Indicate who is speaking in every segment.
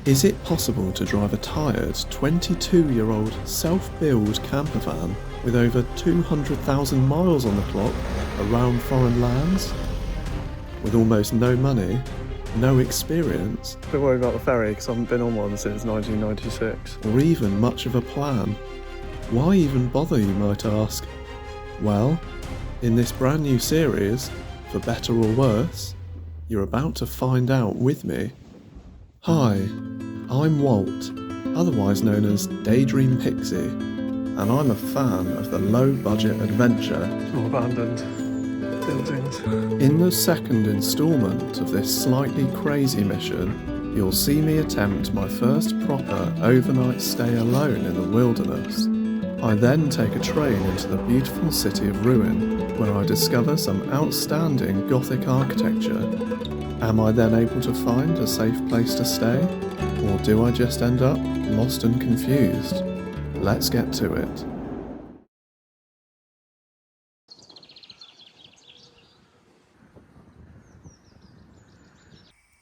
Speaker 1: Is it possible to drive a tired 22-year-old self-built camper van with over 200,000 miles on the clock around foreign lands? With almost no money, no experience,
Speaker 2: A bit worried about the ferry because I haven't been on one since 1996.
Speaker 1: or even much of a plan? Why even bother, you might ask? Well, in this brand new series, for better or worse, you're about to find out with me. Hi, I'm Walt, otherwise known as Daydream Pixie, and I'm a fan of the low-budget adventure.
Speaker 2: More abandoned buildings.
Speaker 1: In the second instalment of this slightly crazy mission, you'll see me attempt my first proper overnight stay alone in the wilderness. I then take a train into the beautiful city of Rouen, where I discover some outstanding Gothic architecture. Am I then able to find a safe place to stay? Or do I just end up lost and confused? Let's get to it.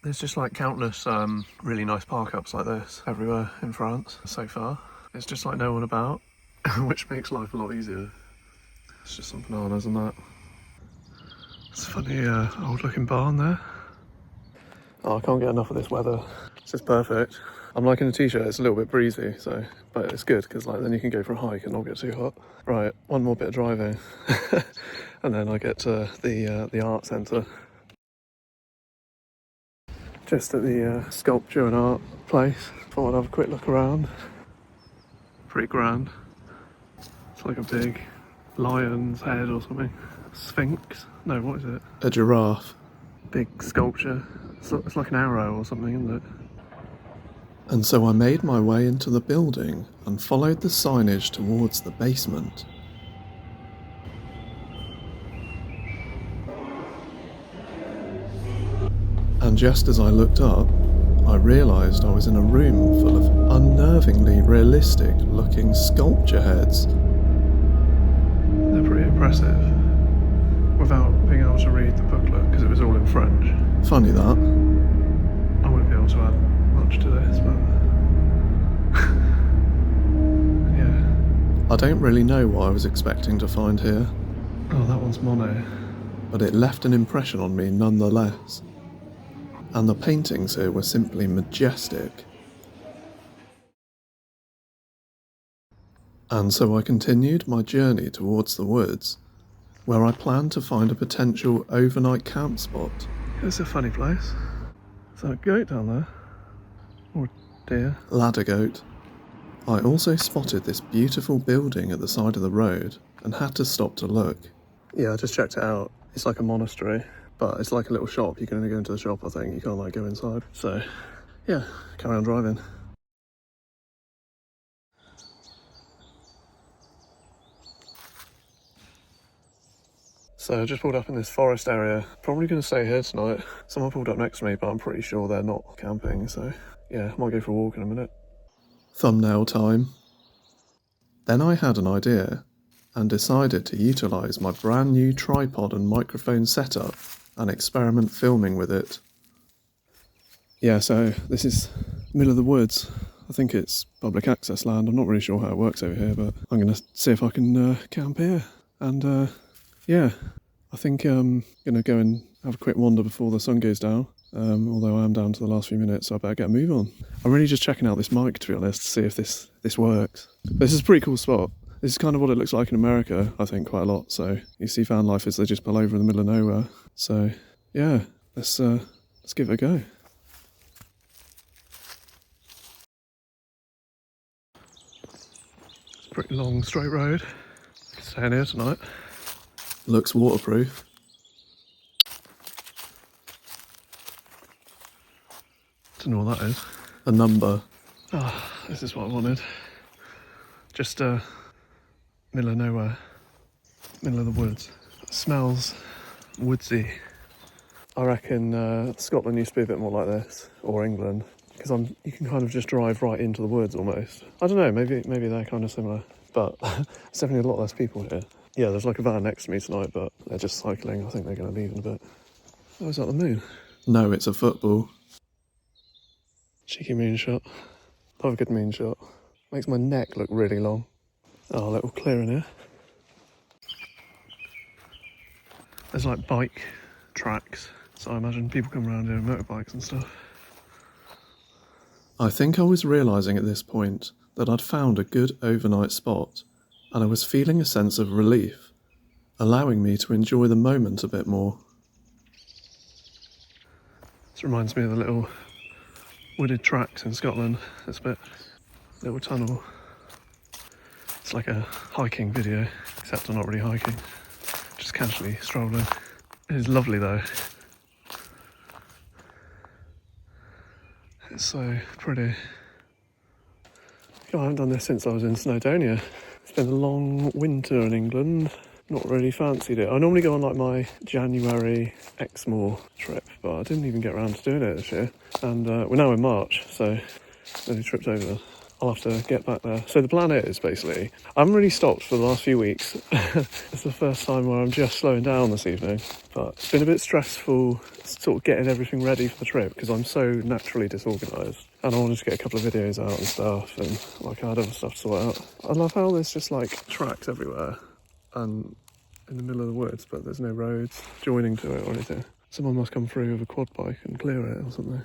Speaker 2: There's just like countless really nice park-ups like this everywhere in France so far. It's just like no one about, which makes life a lot easier. It's just some bananas and that. It's a funny old looking barn there. Oh, I can't get enough of this weather. It's just perfect. I'm liking the t-shirt, it's a little bit breezy, so but it's good because like then you can go for a hike and not get too hot. Right, one more bit of driving and then I get to the art centre. Just at the sculpture and art place. Thought I'd have a quick look around. Pretty grand. It's like a big lion's head or something. Sphinx? No, what is it?
Speaker 1: A giraffe.
Speaker 2: Big sculpture. It's like an arrow or something, isn't it?
Speaker 1: And so I made my way into the building and followed the signage towards the basement. And just as I looked up, I realised I was in a room full of unnervingly realistic looking sculpture heads.
Speaker 2: They're pretty impressive. Without being able to read the booklet, because it was all in French.
Speaker 1: Funny that.
Speaker 2: I wouldn't be able to add much to this, but... yeah.
Speaker 1: I don't really know what I was expecting to find here,
Speaker 2: Oh, that one's Monet.
Speaker 1: but it left an impression on me nonetheless. And the paintings here were simply majestic. And so I continued my journey towards the woods, where I planned to find a potential overnight camp spot.
Speaker 2: It's a funny place. Is that a goat down there? Or a deer?
Speaker 1: Ladder goat. I also spotted this beautiful building at the side of the road and had to stop to look.
Speaker 2: Yeah, I just checked it out. It's like a monastery, but it's like a little shop. You can only go into the shop, I think. You can't like go inside. So, yeah, carry on driving. So I just pulled up in this forest area. Probably going to stay here tonight. Someone pulled up next to me, but I'm pretty sure they're not camping. So, yeah, I might go for a walk in a minute.
Speaker 1: Thumbnail time. Then I had an idea and decided to utilise my brand new tripod and microphone setup and experiment filming with it. Yeah, so this is middle of the woods. I think it's public access land. I'm not really sure how it works over here, but I'm going to see if I can camp here. And yeah, I think I'm going to go and have a quick wander before the sun goes down. Although I am down to the last few minutes, so I better get a move on. I'm really just checking out this mic, to be honest, to see if this works. This is a pretty cool spot. This is kind of what it looks like in America, I think, quite a lot. So you see van life is they just pull over in the middle of nowhere. So yeah, let's give it a go. It's a pretty long straight road. Staying here tonight. Looks waterproof.
Speaker 2: Don't know what that is.
Speaker 1: A number.
Speaker 2: Ah, this is what I wanted. Just middle of nowhere, middle of the woods. It smells woodsy. I reckon Scotland used to be a bit more like this, or England, because you can kind of just drive right into the woods almost. I don't know, maybe they're kind of similar, but there's definitely a lot less people here. Yeah, there's like a van next to me tonight, but they're just cycling. I think they're going to leave in a bit. Oh, is that the moon?
Speaker 1: No, it's a football.
Speaker 2: Cheeky moonshot. Love a good moonshot. Makes my neck look really long. Oh, a little clear in here. There's like bike tracks, so I imagine people come around here on motorbikes and stuff.
Speaker 1: I think I was realising at this point that I'd found a good overnight spot, and I was feeling a sense of relief, allowing me to enjoy the moment a bit more.
Speaker 2: This reminds me of the little wooded tracks in Scotland. This bit, little tunnel. It's like a hiking video, except I'm not really hiking, just casually strolling. It is lovely though. It's so pretty. God, I haven't done this since I was in Snowdonia. It's been a long winter in England. Not really fancied it. I normally go on like my January Exmoor trip, but I didn't even get around to doing it this year. And we're now in March, so only tripped over. I'll have to get back there. So the plan is basically, I haven't really stopped for the last few weeks. It's the first time where I'm just slowing down this evening. But it's been a bit stressful sort of getting everything ready for the trip because I'm so naturally disorganised. And I wanted to get a couple of videos out and stuff, and like I had other stuff to sort out. I love how there's just like tracks everywhere and in the middle of the woods, but there's no roads joining to it or anything. Someone must come through with a quad bike and clear it or something.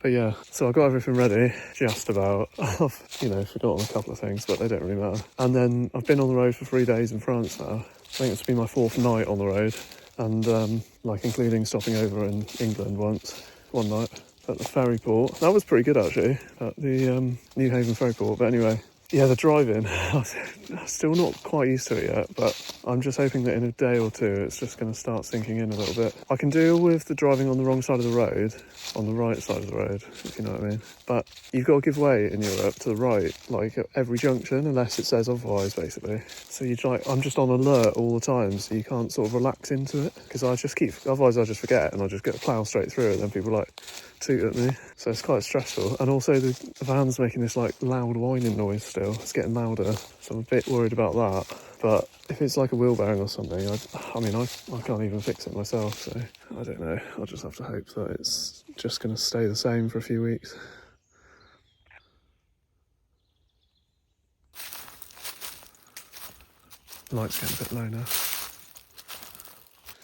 Speaker 2: But yeah, so I've got everything ready, just about. I've, forgotten a couple of things, but they don't really matter. And then I've been on the road for 3 days in France now. I think it's been my 4th night on the road, and including stopping over in England one night at the ferry port. That was pretty good actually, at the New Haven ferry port. But anyway, yeah, the driving, I'm still not quite used to it yet, but I'm just hoping that in a day or two it's just going to start sinking in a little bit. I can deal with the driving on the wrong side of the road, on the right side of the road, if you know what I mean. But you've got to give way in Europe to the right, like at every junction, unless it says otherwise, basically. So I'm just on alert all the time, so you can't sort of relax into it, because otherwise I just forget and I just plough straight through it, and then people toot at me. So it's quite stressful. And also the van's making this loud whining noise still. It's getting louder, so I'm a bit worried about that. But if it's like a wheel bearing or something, I can't even fix it myself, so I don't know. I'll just have to hope that it's just going to stay the same for a few weeks. The light's getting a bit low now.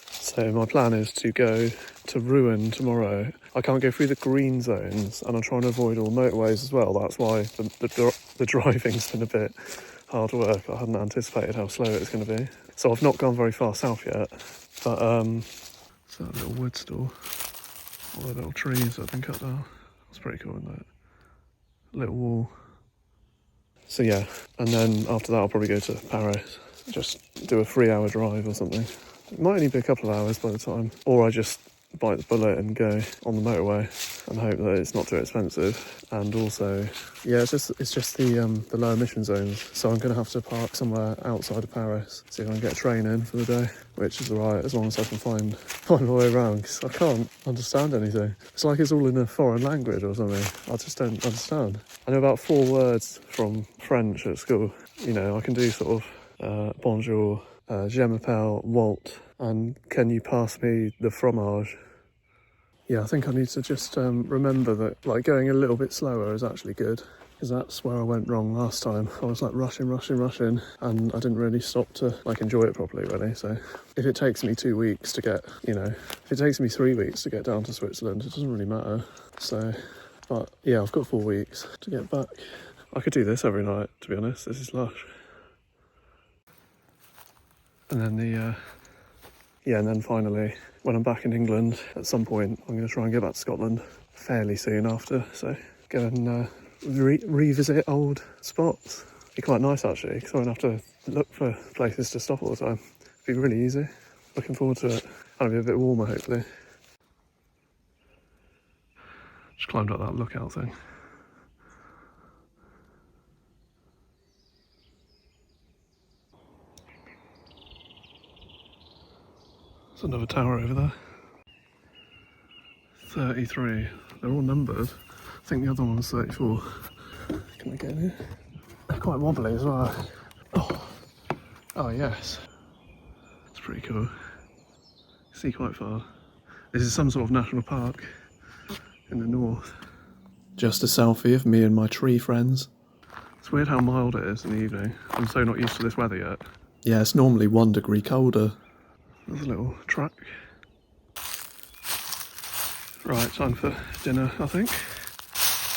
Speaker 2: So my plan is to go to Rouen tomorrow. I can't go through the green zones, and I'm trying to avoid all motorways as well. That's why the driving's been a bit hard work. I hadn't anticipated how slow it's going to be. So I've not gone very far south yet, but it's that little wood store. All the little trees that have been cut down. It's pretty cool, isn't it? Little wall. So yeah, and then after that I'll probably go to Paris. Just do a 3-hour drive or something. It might only be a couple of hours by the time. Or I just bite the bullet and go on the motorway and hope that it's not too expensive. And also, yeah, it's just the low emission zones. So I'm going to have to park somewhere outside of Paris, see if I can get a train in for the day, which is alright as long as I can find my way around, because I can't understand anything. It's like it's all in a foreign language or something. I just don't understand. I know about 4 words from French at school. I can do sort of bonjour, je m'appelle Walt, and can you pass me the fromage? Yeah, I think I need to just remember that going a little bit slower is actually good, because that's where I went wrong last time. I was rushing, and I didn't really stop to enjoy it properly, really. So if it takes me 2 weeks to get, if it takes me 3 weeks to get down to Switzerland, it doesn't really matter. So, but yeah, I've got 4 weeks to get back. I could do this every night, to be honest. This is lush. And then and then finally, when I'm back in England at some point, I'm going to try and get back to Scotland fairly soon after. So go and revisit old spots. Be quite nice actually, because I won't have to look for places to stop all the time. Be really easy. Looking forward to it. And it'll be a bit warmer hopefully. Just climbed up that lookout thing. There's another tower over there. 33. They're all numbered. I think the other one was 34. Can I get in here? They're quite wobbly as well. Oh yes. It's pretty cool. See quite far. This is some sort of national park in the north.
Speaker 1: Just a selfie of me and my tree friends.
Speaker 2: It's weird how mild it is in the evening. I'm so not used to this weather yet.
Speaker 1: Yeah, it's normally 1 degree colder.
Speaker 2: There's a little track. Right, time for dinner, I think.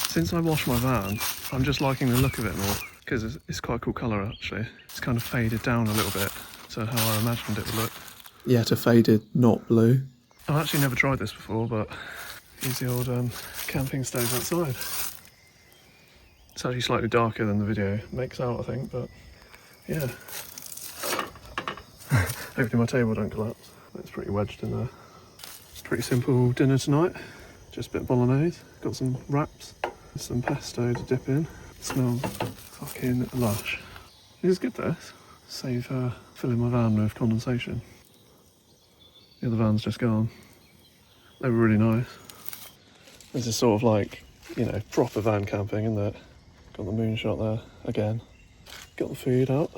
Speaker 2: Since I washed my van, I'm just liking the look of it more, because it's quite a cool colour actually. It's kind of faded down a little bit to how I imagined it would look.
Speaker 1: Yet a faded, not blue.
Speaker 2: I've actually never tried this before, but use the old camping stove outside. It's actually slightly darker than the video makes out, I think, but yeah. Hopefully my table don't collapse. It's pretty wedged in there. Pretty simple dinner tonight. Just a bit of bolognese. Got some wraps, some pesto to dip in. Smells fucking lush. This is good, this. Save filling my van with condensation. The other van's just gone. They were really nice. This is sort of like, you know, proper van camping, isn't it? Got the moonshot there again. Got the food out.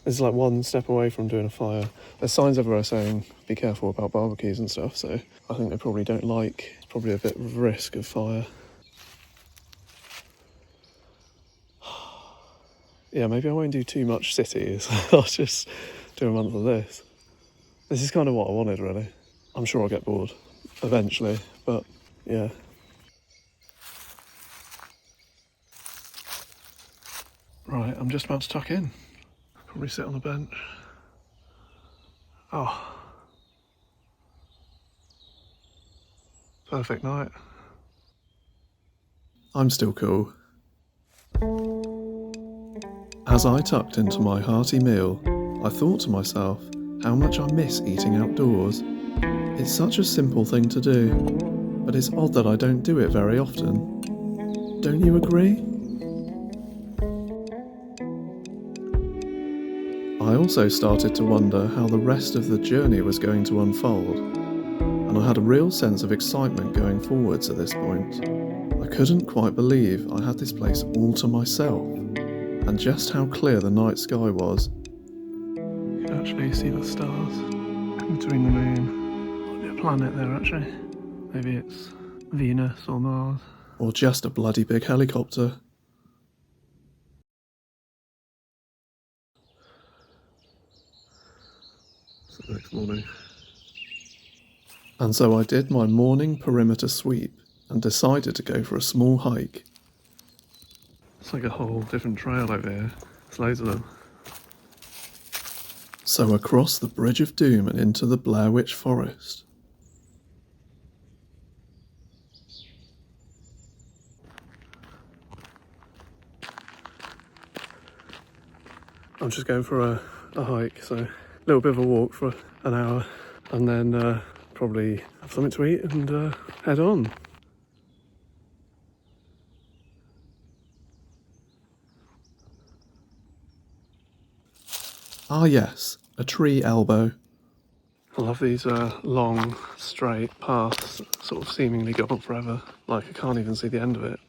Speaker 2: This is like one step away from doing a fire. There's signs everywhere saying be careful about barbecues and stuff, so I think they probably don't like, it's probably a bit of risk of fire. Yeah, maybe I won't do too much cities. I'll just do a month of this. This is kind of what I wanted, really. I'm sure I'll get bored eventually, but yeah. Right, I'm just about to tuck in. Probably sit on the bench. Oh. Perfect night.
Speaker 1: I'm still cool. As I tucked into my hearty meal, I thought to myself how much I miss eating outdoors. It's such a simple thing to do, but it's odd that I don't do it very often. Don't you agree? I also started to wonder how the rest of the journey was going to unfold, and I had a real sense of excitement going forwards at this point. I couldn't quite believe I had this place all to myself, and just how clear the night sky was.
Speaker 2: You can actually see the stars between the moon. Might be a planet there actually. Maybe it's Venus or Mars.
Speaker 1: Or just a bloody big helicopter.
Speaker 2: It's the next morning.
Speaker 1: And so I did my morning perimeter sweep and decided to go for a small hike.
Speaker 2: It's like a whole different trail over here. There's loads of them.
Speaker 1: So across the Bridge of Doom and into the Blair Witch Forest.
Speaker 2: I'm just going for a hike, so a little bit of a walk for an hour, and then probably have something to eat and head on.
Speaker 1: Ah yes, a tree elbow.
Speaker 2: I love these long, straight paths that sort of seemingly go on forever. Like I can't even see the end of it.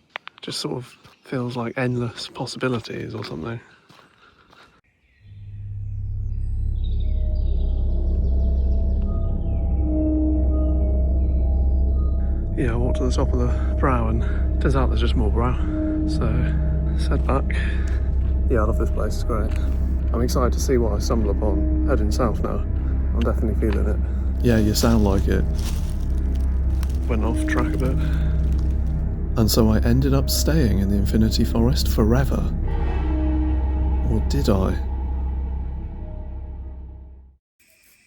Speaker 2: Just sort of feels like endless possibilities or something. Yeah, I walked to the top of the brow and turns out there's just more brow. So, let's head back. Yeah, I love this place, it's great. I'm excited to see what I stumble upon heading south now. I'm definitely feeling it.
Speaker 1: Yeah, you sound like it.
Speaker 2: Went off track a bit.
Speaker 1: And so I ended up staying in the Infinity Forest forever. Or did I?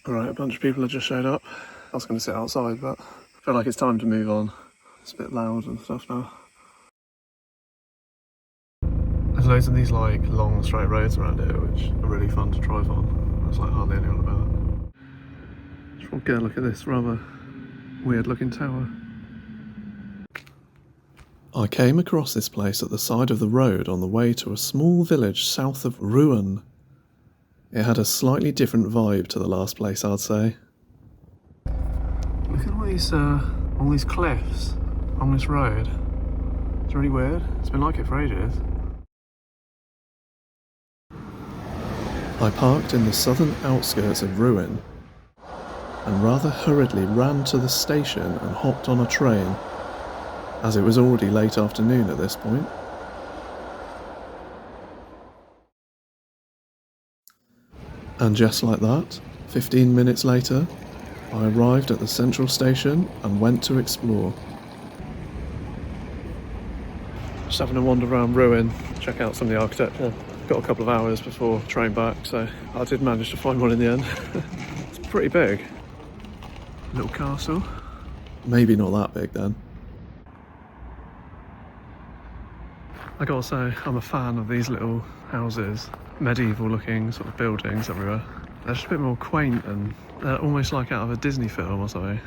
Speaker 2: Alright, a bunch of people have just showed up. I was going to sit outside, but I feel like it's time to move on. It's a bit loud and stuff now. There's loads of these like long straight roads around here which are really fun to drive on. There's like hardly anyone about. Just want to get a look at this rather weird looking tower.
Speaker 1: I came across this place at the side of the road on the way to a small village south of Rouen. It had a slightly different vibe to the last place, I'd say.
Speaker 2: Look at all these cliffs on this road. It's really weird. It's been like it for ages.
Speaker 1: I parked in the southern outskirts of Rouen and rather hurriedly ran to the station and hopped on a train. as it was already late afternoon at this point. And just like that, 15 minutes later, I arrived at the central station and went to explore.
Speaker 2: Just having a wander around Rouen, check out some of the architecture. Got a couple of hours before train back, so I did manage to find one in the end. It's pretty big. Little castle.
Speaker 1: Maybe not that big then.
Speaker 2: I gotta say, I'm a fan of these little houses, medieval looking sort of buildings everywhere. They're just a bit more quaint and they're almost like out of a Disney film or something.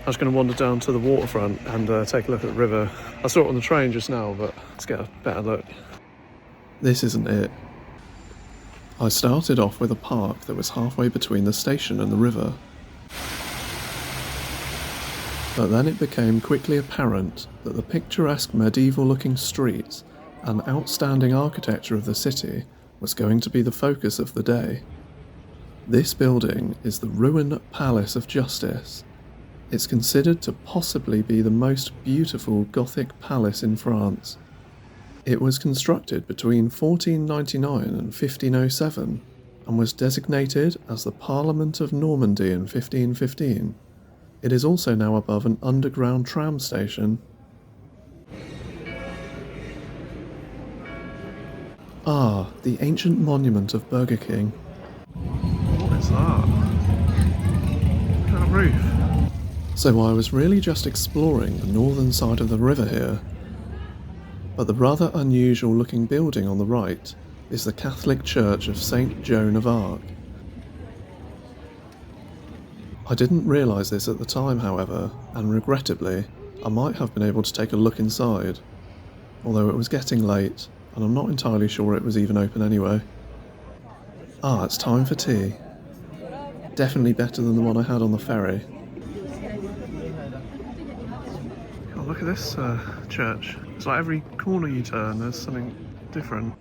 Speaker 2: I was going to wander down to the waterfront and take a look at the river. I saw it on the train just now, but let's get a better look.
Speaker 1: This isn't it. I started off with a park that was halfway between the station and the river. But then it became quickly apparent that the picturesque medieval-looking streets and outstanding architecture of the city was going to be the focus of the day. This building is the Rouen Palace of Justice. It's considered to possibly be the most beautiful Gothic palace in France. It was constructed between 1499 and 1507 and was designated as the Parliament of Normandy in 1515. It is also now above an underground tram station. Ah, the ancient monument of Burger King.
Speaker 2: What is that? Look at that roof.
Speaker 1: So I was really just exploring the northern side of the river here. But the rather unusual looking building on the right is the Catholic Church of St. Joan of Arc. I didn't realise this at the time, however, and regrettably, I might have been able to take a look inside, although it was getting late, and I'm not entirely sure it was even open anyway. Ah, it's time for tea. Definitely better than the one I had on the ferry.
Speaker 2: Oh, look at this church. It's like every corner you turn, there's something different.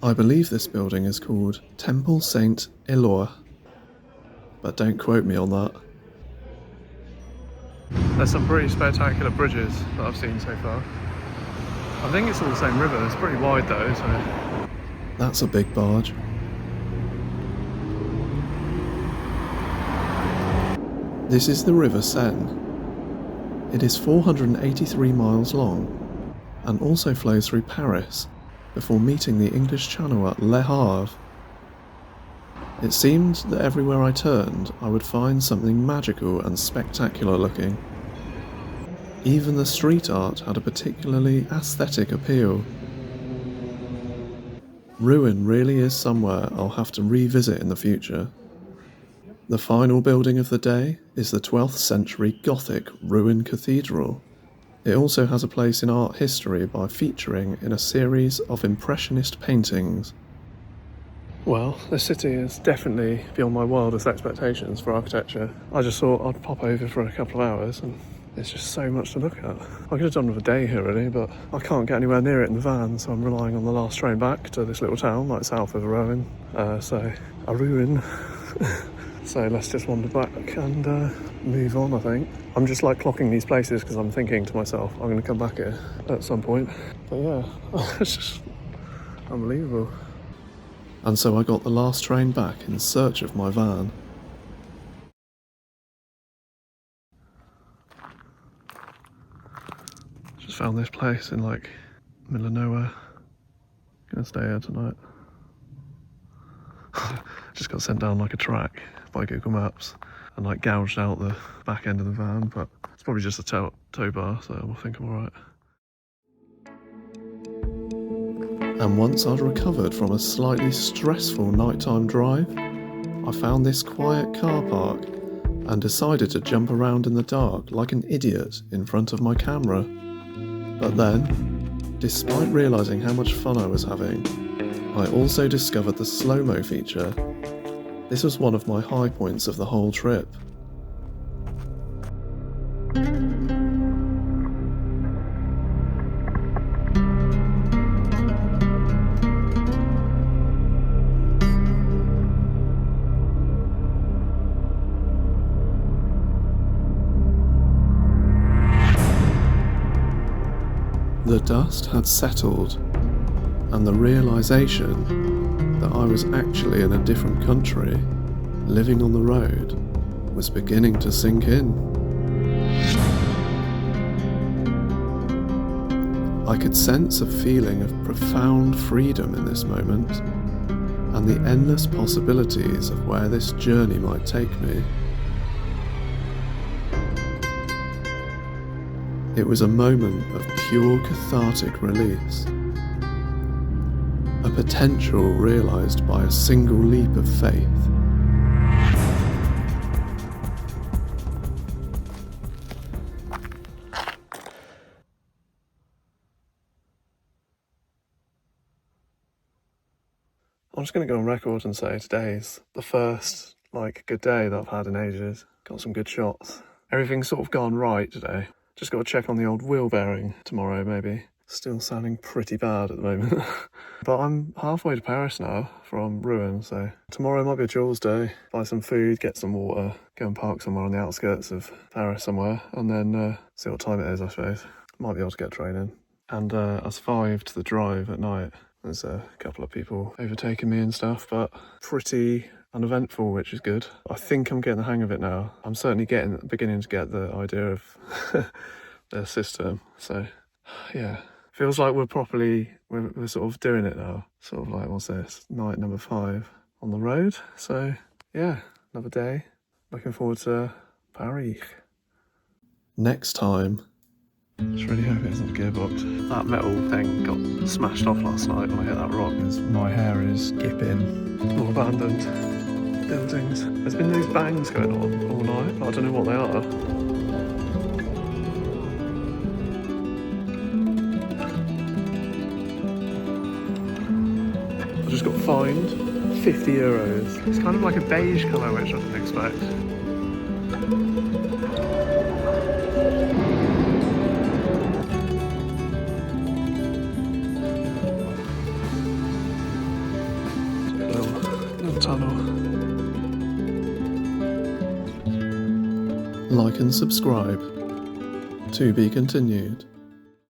Speaker 1: I believe this building is called Temple Saint Eloi, but don't quote me on that.
Speaker 2: There's some pretty spectacular bridges that I've seen so far. I think it's all the same river. It's pretty wide though, so...
Speaker 1: That's a big barge. This is the River Seine. It is 483 miles long and also flows through Paris before meeting the English Channel at Le Havre. It seemed that everywhere I turned I would find something magical and spectacular looking. Even the street art had a particularly aesthetic appeal. Rouen really is somewhere I'll have to revisit in the future. The final building of the day is the 12th century Gothic Rouen Cathedral. It also has a place in art history by featuring in a series of impressionist paintings.
Speaker 2: Well, this city is definitely beyond my wildest expectations for architecture. I just thought I'd pop over for a couple of hours and there's just so much to look at. I could have done with a day here really, but I can't get anywhere near it in the van, so I'm relying on the last train back to this little town like south of Rouen. A Rouen. So let's just wander back and move on, I think. I'm just like clocking these places because I'm thinking to myself, I'm going to come back here at some point. But yeah, it's just unbelievable.
Speaker 1: And so I got the last train back in search of my van.
Speaker 2: Just found this place in like middle of nowhere. Gonna stay here tonight. Just got sent down like a track by Google Maps and like gouged out the back end of the van, but it's probably just a tow bar, so we'll think I'm alright.
Speaker 1: And once I'd recovered from a slightly stressful nighttime drive, I found this quiet car park and decided to jump around in the dark like an idiot in front of my camera. But then, despite realising how much fun I was having, I also discovered the Slo-mo feature. This was one of my high points of the whole trip. The dust had settled, and the realisation that I was actually in a different country, living on the road, was beginning to sink in. I could sense a feeling of profound freedom in this moment, and the endless possibilities of where this journey might take me. It was a moment of pure cathartic release, a potential realised by a single leap of faith.
Speaker 2: I'm just going to go on record and say today's the first, good day that I've had in ages. Got some good shots. Everything's sort of gone right today. Just got to check on the old wheel bearing tomorrow, maybe. Still sounding pretty bad at the moment. But I'm halfway to Paris now from Rouen, so tomorrow might be a chores day. Buy some food, get some water, go and park somewhere on the outskirts of Paris somewhere, and then see what time it is, I suppose. Might be able to get a train in. And I survived the drive at night. There's a couple of people overtaking me and stuff, but pretty uneventful, which is good. I think I'm getting the hang of it now. I'm certainly beginning to get the idea of their system. So, yeah, feels like we're sort of doing it now. Sort of like, what's this? Night number 5 on the road. So, yeah, another day. Looking forward to Paris.
Speaker 1: Next time.
Speaker 2: Just really hope it isn't a gearbox. That metal thing got smashed off last night when I hit that rock. My hair is skipping. More abandoned buildings. There's been those bangs going on all night, but I don't know what they are. I just got fined €50. It's kind of like a beige colour, which I didn't expect. Little tunnel.
Speaker 1: Like and subscribe. To be continued.